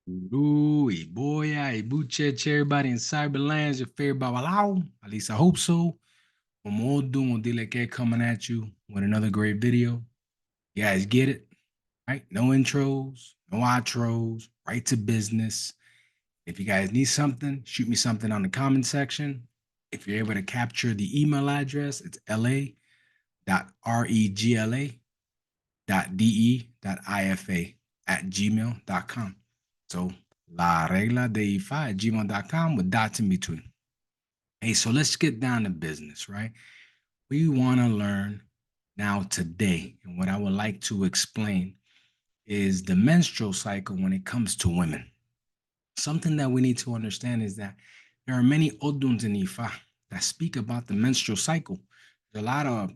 Uru, Iboya, Ibuche, everybody in Cyberlands, your favorite Babalao. At least I hope so. Omodu, Modileke coming at you with another great video. You guys get it, right? No intros, no outros, right to business. If you guys need something, shoot me something on the comment section. If you're able to capture the email address, it's la.regla.de.ifa@gmail.com. So la regla de ifa@gmail.com with dots in between. Hey, so let's get down to business, right? We want to learn now today. And what I would like to explain is the menstrual cycle when it comes to women. Something that we need to understand is that there are many oduns in Ifa that speak about the menstrual cycle. There's a lot of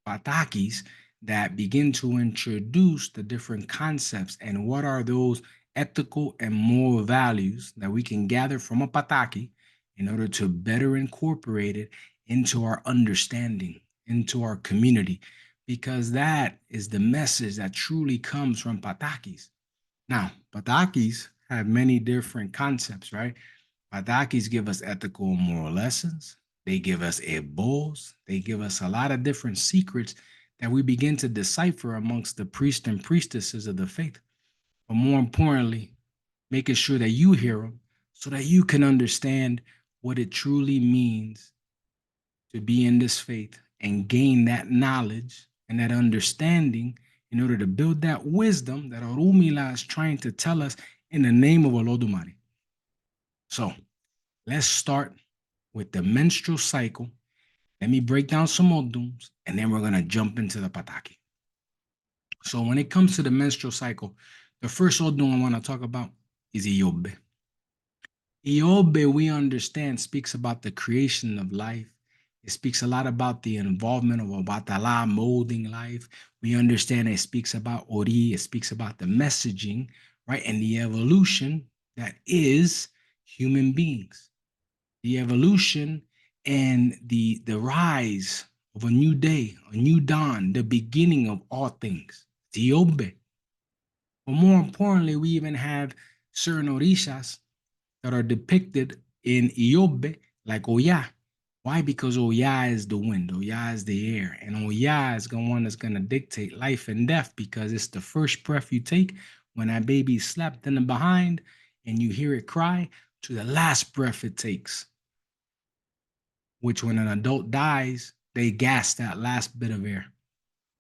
patakis that begin to introduce the different concepts and what are those ethical and moral values that we can gather from a pataki in order to better incorporate it into our understanding, into our community, because that is the message that truly comes from patakis. Now, Patakis have many different concepts, right? Patakis give us ethical and moral lessons. They give us ebos. They give us a lot of different secrets that we begin to decipher amongst the priests and priestesses of the faith. But more importantly, making sure that you hear them so that you can understand what it truly means to be in this faith and gain that knowledge and that understanding in order to build that wisdom that Orumila is trying to tell us in the name of Olodumare. So let's start with the menstrual cycle. Let me break down some Odums and then we're going to jump into the Pataki. So when it comes to the menstrual cycle, the first Odum I want to talk about is Iyobe. Iobe, we understand, speaks about the creation of life. It speaks a lot about the involvement of Obatala molding life. We understand it speaks about Ori, it speaks about the messaging, right? And the evolution that is human beings. The evolution and the rise of a new day, a new dawn, the beginning of all things. Iobe. But more importantly, we even have certain orishas that are depicted in Iobe like Oya. Why? Because Oya is the wind, Oya is the air, and Oya is the one that's going to dictate life and death because it's the first breath you take when that baby slapped in the behind and you hear it cry to the last breath it takes, which when an adult dies, they gas that last bit of air.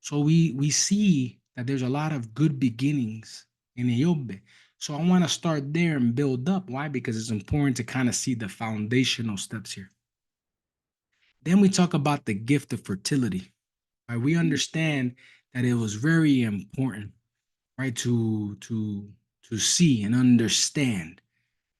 So we see that there's a lot of good beginnings in Iobe. So I want to start there and build up. Why? Because it's important to kind of see the foundational steps here. Then we talk about the gift of fertility. Right? We understand that it was very important, right, to see and understand,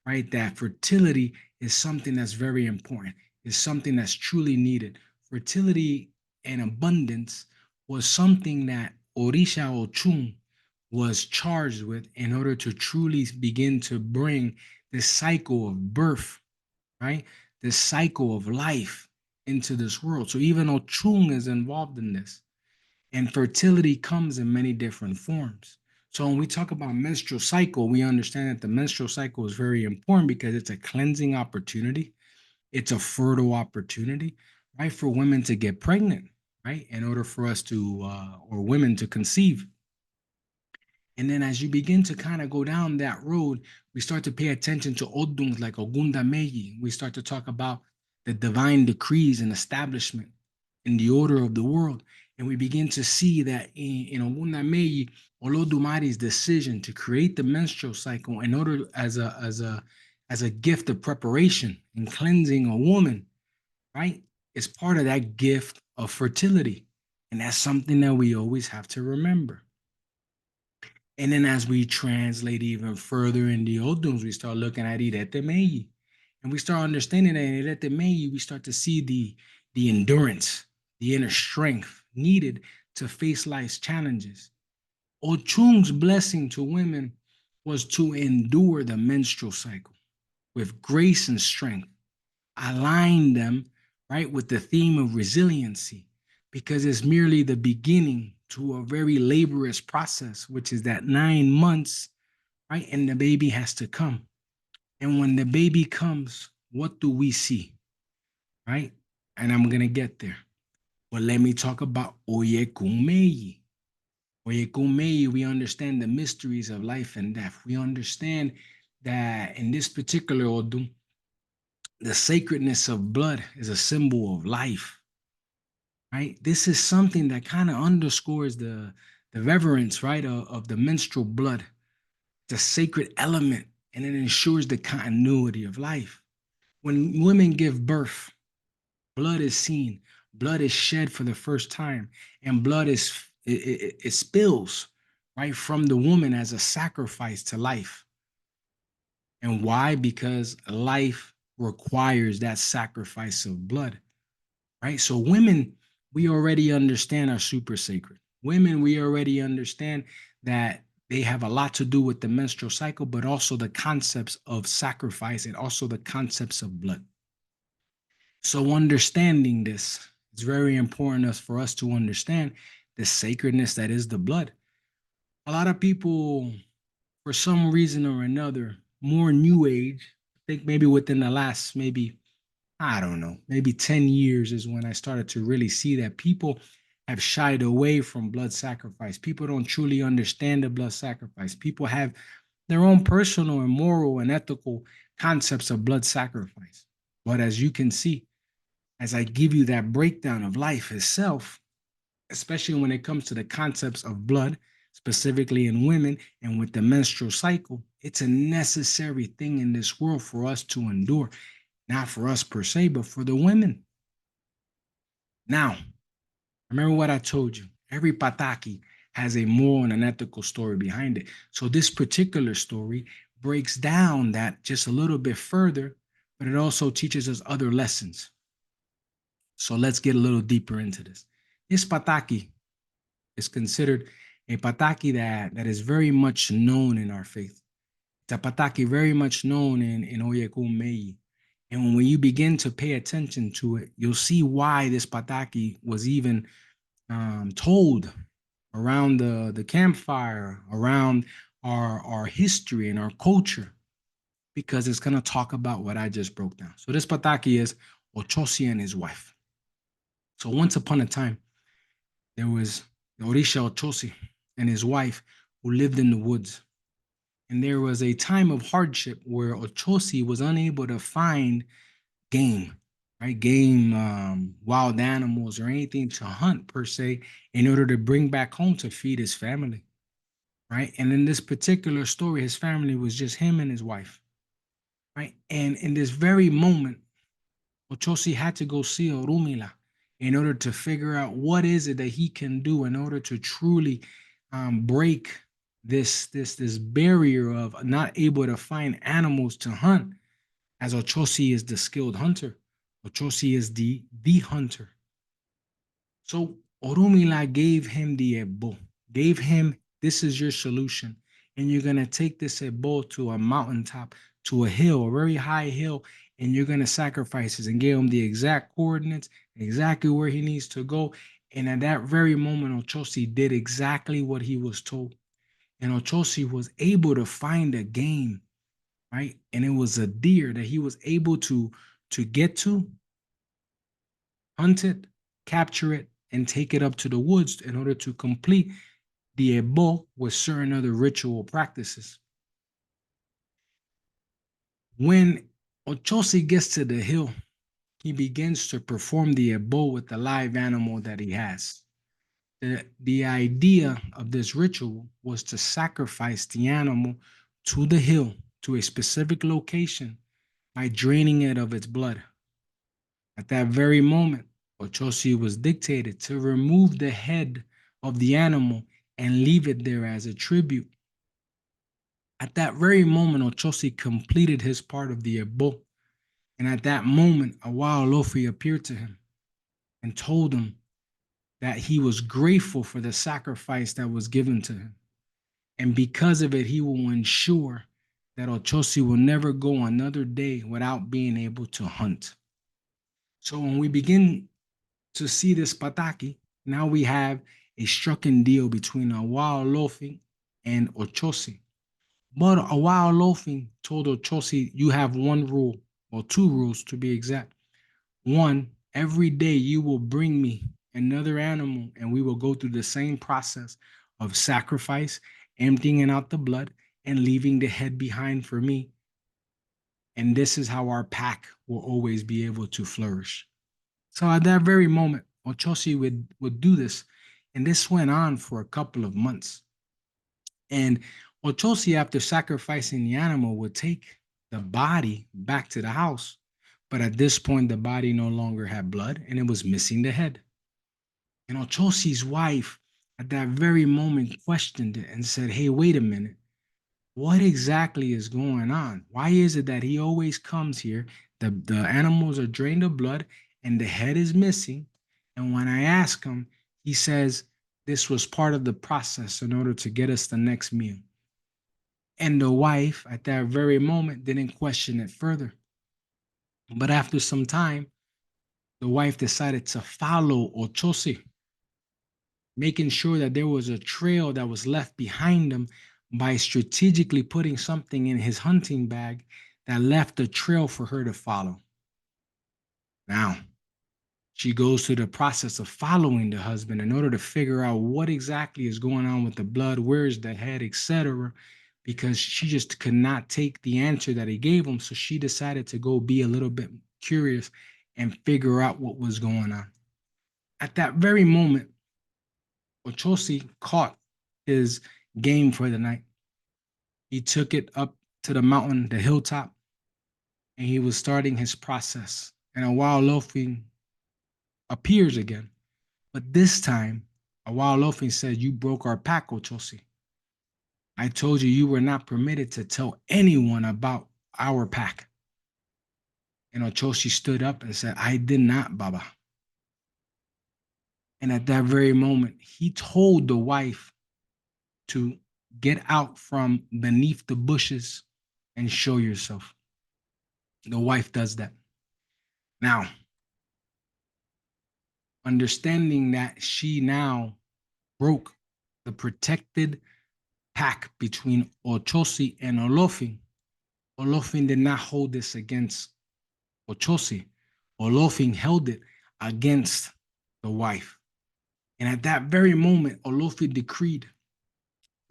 right, that fertility is something that's very important. Is something that's truly needed. Fertility and abundance was something that Orisha Ochun was charged with in order to truly begin to bring this cycle of birth, right? This cycle of life into this world. So even Ochun is involved in this. And fertility comes in many different forms. So when we talk about menstrual cycle, we understand that the menstrual cycle is very important because it's a cleansing opportunity. It's a fertile opportunity, right, for women to get pregnant, right, in order for us to, or women to conceive. And then as you begin to kind of go down that road, we start to pay attention to oduns like Ogunda Meyi. We start to talk about the divine decrees and establishment in the order of the world. And we begin to see that in Ogunda Meyi, Olodumari's decision to create the menstrual cycle in order as a gift of preparation and cleansing a woman, right, is part of that gift of fertility. And that's something that we always have to remember. And then as we translate even further in the Oduns, we start looking at Irete Meyi. And we start understanding that in Irete Meyi, we start to see the endurance, the inner strength needed to face life's challenges. Ochung's blessing to women was to endure the menstrual cycle with grace and strength, align them, right, with the theme of resiliency, because it's merely the beginning to a very laborious process, which is that 9 months, right? And the baby has to come. And when the baby comes, what do we see, right? And I'm going to get there. But let me talk about Oyekunmeyi. Oyekunmeyi, we understand the mysteries of life and death. We understand that in this particular Odun, the sacredness of blood is a symbol of life, right? This is something that kind of underscores the reverence, right, of the menstrual blood, the sacred element, and it ensures the continuity of life. When women give birth, blood is seen, blood is shed for the first time, and blood it spills right from the woman as a sacrifice to life. And why? Because life requires that sacrifice of blood, right? So women, we already understand are super sacred. Women, we already understand that they have a lot to do with the menstrual cycle, but also the concepts of sacrifice and also the concepts of blood. So understanding this, it's very important for us to understand the sacredness that is the blood. A lot of people, for some reason or another, more new age, I think maybe within the last maybe I don't know, maybe 10 years is when I started to really see that people have shied away from blood sacrifice. People don't truly understand the blood sacrifice. People have their own personal and moral and ethical concepts of blood sacrifice. But as you can see, as I give you that breakdown of life itself, especially when it comes to the concepts of blood, specifically in women and with the menstrual cycle, it's a necessary thing in this world for us to endure, not for us per se, but for the women. Now, remember what I told you. Every Pataki has a moral and an ethical story behind it. So this particular story breaks down that just a little bit further, but it also teaches us other lessons. So let's get a little deeper into this. This Pataki is considered a Pataki that is very much known in our faith. It's a Pataki very much known in Oyekun Mei. And when you begin to pay attention to it, you'll see why this Pataki was even told around the campfire, around our history and our culture, because it's going to talk about what I just broke down. So this Pataki is Oshosi and his wife. So once upon a time, there was Orisha Oshosi and his wife who lived in the woods. And there was a time of hardship where Oshosi was unable to find game, right? Game, wild animals, or anything to hunt per se, in order to bring back home to feed his family, right? And in this particular story, his family was just him and his wife, right? And in this very moment, Ochosi had to go see Orumila in order to figure out what is it that he can do in order to truly break this barrier of not able to find animals to hunt, as Ochosi is the skilled hunter. Ochosi is the hunter. So Orumila gave him the ebo, gave him, this is your solution. And you're going to take this ebo to a mountaintop, to a hill, a very high hill, and you're going to sacrifice it and give him the exact coordinates, exactly where he needs to go. And at that very moment, Ochosi did exactly what he was told. And Ochosi was able to find a game, right? And it was a deer that he was able to get to, hunt it, capture it, and take it up to the woods in order to complete the ebo with certain other ritual practices. When Ochosi gets to the hill, he begins to perform the ebo with the live animal that he has. The idea of this ritual was to sacrifice the animal to the hill, to a specific location, by draining it of its blood. At that very moment, Ochosi was dictated to remove the head of the animal and leave it there as a tribute. At that very moment, Ochosi completed his part of the ebo. And at that moment, a wild Lofi appeared to him and told him that he was grateful for the sacrifice that was given to him. And because of it, he will ensure that Ochosi will never go another day without being able to hunt. So when we begin to see this Pataki, now we have a stricken deal between Awao Lofi and Ochosi. But a while loafing told Oshosi, you have one rule, or two rules to be exact. One, every day you will bring me another animal and we will go through the same process of sacrifice, emptying out the blood, and leaving the head behind for me. And this is how our pack will always be able to flourish. So at that very moment, Oshosi would do this. And this went on for a couple of months. And Oshosi, after sacrificing the animal, would take the body back to the house. But at this point, the body no longer had blood and it was missing the head. And Ochosi's wife, at that very moment, questioned it and said, hey, wait a minute. What exactly is going on? Why is it that he always comes here? The animals are drained of blood and the head is missing. And when I ask him, he says this was part of the process in order to get us the next meal. And the wife, at that very moment, didn't question it further. But after some time, the wife decided to follow Ochosi, making sure that there was a trail that was left behind him by strategically putting something in his hunting bag that left a trail for her to follow. Now, she goes through the process of following the husband in order to figure out what exactly is going on with the blood, where's the head, etc. Because she just could not take the answer that he gave him. So she decided to go be a little bit curious and figure out what was going on. At that very moment, Ochosi caught his game for the night. He took it up to the mountain, the hilltop, and he was starting his process. And a wild loafing appears again. But this time, a wild loafing said, you broke our pack, Ochosi. I told you you were not permitted to tell anyone about our pack. And Ochosi stood up and said, I did not, Baba. And at that very moment, he told the wife to get out from beneath the bushes and show yourself. The wife does that. Now, understanding that she now broke the protected pact between Ochosi and Olofin, Olofin did not hold this against Ochosi. Olofin held it against the wife. And at that very moment, Olofin decreed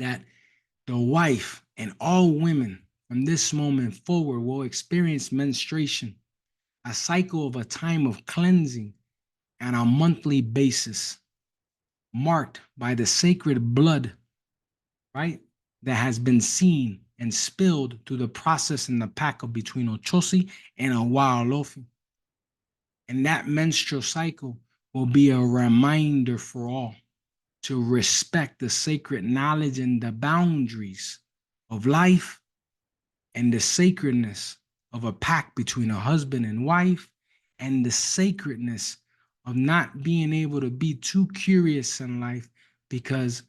that the wife and all women from this moment forward will experience menstruation, a cycle of a time of cleansing on a monthly basis, marked by the sacred blood, right, that has been seen and spilled through the process in the pack between Ochosi and Awalofi. And that menstrual cycle will be a reminder for all to respect the sacred knowledge and the boundaries of life and the sacredness of a pact between a husband and wife, and the sacredness of not being able to be too curious in life, because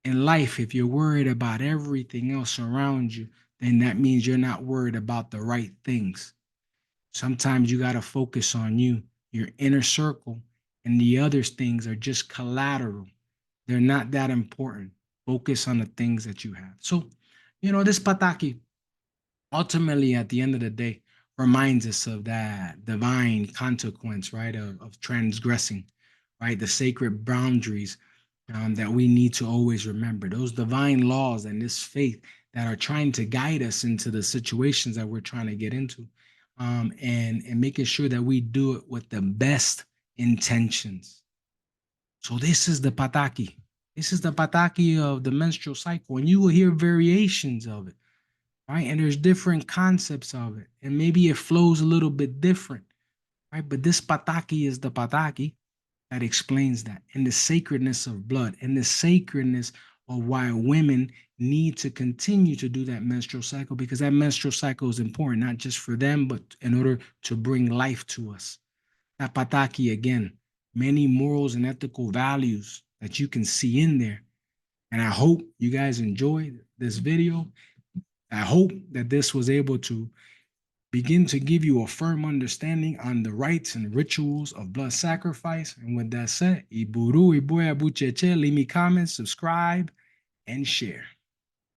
in life, if you're worried about everything else around you, then that means you're not worried about the right things. Sometimes you got to focus on you, your inner circle, and the other things are just collateral. They're not that important. Focus on the things that you have. So, this Pataki, ultimately at the end of the day, reminds us of that divine consequence, right, of transgressing, right, the sacred boundaries that we need to always remember, those divine laws and this faith that are trying to guide us into the situations that we're trying to get into, and making sure that we do it with the best intentions. So this is the Pataki. This is the Pataki of the menstrual cycle, and you will hear variations of it, right? And there's different concepts of it, and maybe it flows a little bit different, right? But this Pataki is the Pataki that explains that, and the sacredness of blood, and the sacredness of why women need to continue to do that menstrual cycle, because that menstrual cycle is important, not just for them, but in order to bring life to us. That Pataki, again, many morals and ethical values that you can see in there. And I hope you guys enjoyed this video. I hope that this was able to begin to give you a firm understanding on the rites and rituals of blood sacrifice. And with that said, Iburu, Iboya, Bucheche, leave me comments, subscribe, and share.